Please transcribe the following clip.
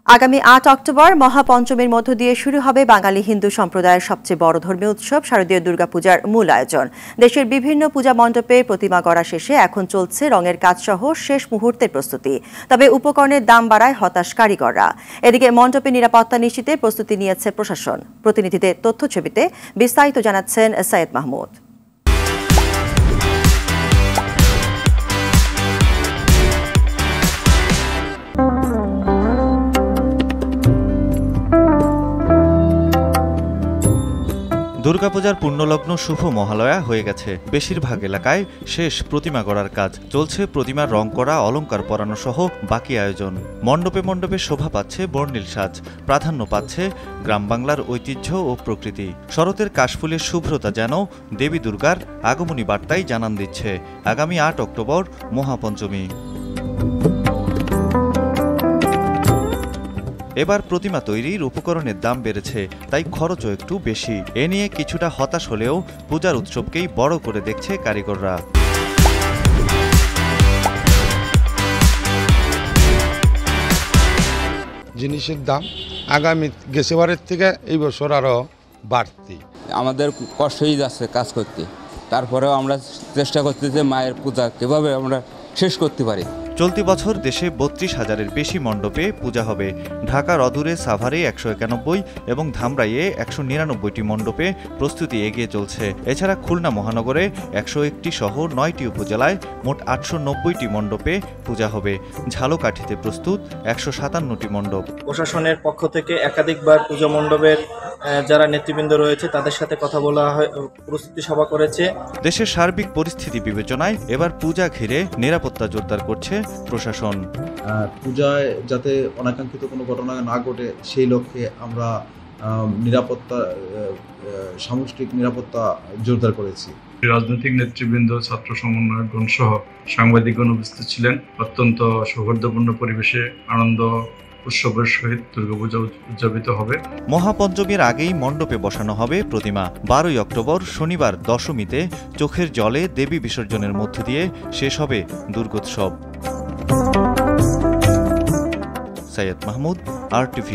আগামী ৮ অক্টোবর মহাপঞ্চমীর মধ্য দিয়ে শুরু হবে বাঙালি হিন্দু সম্প্রদায়ের সবচেয়ে বড় ধর্মীয় উৎসব শারদীয় দুর্গাপূজার মূল আয়োজন। দেশের বিভিন্ন পূজা মণ্ডপে প্রতিমা গড়া শেষে এখন চলছে রঙের কাজসহ শেষ মুহূর্তের প্রস্তুতি। তবে উপকরণের দাম বাড়ায় হতাশ কারিগররা। এদিকে মণ্ডপে নিরাপত্তা নিশ্চিতে প্রস্তুতি নিয়েছে প্রশাসন। প্রতিনিধিদের তথ্যছবিতে বিস্তারিত জানাচ্ছেন সৈয়দ মাহমুদ। দুর্গাপূজার পূর্ণলগ্ন শুভ মহালয়া হয়ে গেছে। বেশিরভাগ এলাকায় শেষ প্রতিমা গড়ার কাজ চলছে। প্রতিমার রং করা, অলংকার পরানো সহ বাকি আয়োজন। মণ্ডপে মণ্ডপে শোভা পাচ্ছে বর্ণিল সাজ, প্রাধান্য পাচ্ছে গ্রাম বাংলার ঐতিহ্য ও প্রকৃতি। শরতের কাশফুলের শুভ্রতা যেন দেবী দুর্গার আগমনী বার্তাই জানান দিচ্ছে। আগামী ৮ অক্টোবর মহাপঞ্চমী। এবার প্রতিমা তৈরির উপকরণের দাম বেড়েছে, তাই খরচও একটু বেশি। এ নিয়ে কিছুটা হতাশ হলেও পূজার উৎসবকেই বড় করে দেখছে কারিগররা। জিনিসের দাম আগামী গেছেবারের থেকে এই বছর আরো বাড়তি। আমাদের কষ্টই যাচ্ছে কাজ করতে, তারপরেও আমরা চেষ্টা করতে যে মায়ের পূজা কিভাবে আমরা শেষ করতে পারি। চলতি বছর দেশে ৩২,০০০-এর বেশি মণ্ডপে পূজা হবে। ঢাকার অদূরে সাভারে ১৯১ এবং ধামরাইয়ে ১৯৯টি মণ্ডপে প্রস্তুতি এগিয়ে চলছে। এছাড়া খুলনা মহানগরে ১০১টি সহ ৯টি উপজেলায় মোট ৮৯০টি মণ্ডপে পূজা হবে। ঝালকাঠিতে প্রস্তুত ১৫৭টি মণ্ডপ। প্রশাসনের পক্ষ থেকে একাধিকবার পূজা মণ্ডপের যারা নেতৃবৃন্দ রয়েছে তাদের সাথে কথা বলা হয়, প্রস্তুতি সভা করেছে। দেশের সার্বিক পরিস্থিতি বিবেচনায় এবার পূজা ঘিরে নিরাপত্তা জোরদার করছে প্রশাসন। পূজায় যাতে অনাকাঙ্ক্ষিত কোনো ঘটনা না ঘটে সেই লক্ষ্যে আমরা নিরাপত্তা, সামষ্টিক নিরাপত্তা জোরদার করেছি। রাজনৈতিক নেতৃবৃন্দ, ছাত্র সমন্বয়কগণ সহ সাংবাদিকগণ উপস্থিত ছিলেন। অত্যন্ত সৌহার্দ্যপূর্ণ পরিবেশে আনন্দ উৎসবের সহিত দুর্গাপূজা উদযাপিত হবে। মহাপঞ্চমীর আগেই মণ্ডপে বসানো হবে প্রতিমা। ১২ অক্টোবর শনিবার দশমীতে চোখের জলে দেবী বিসর্জনের মধ্য দিয়ে শেষ হবে দুর্গোৎসব। সৈয়দ মাহমুদ, RTV।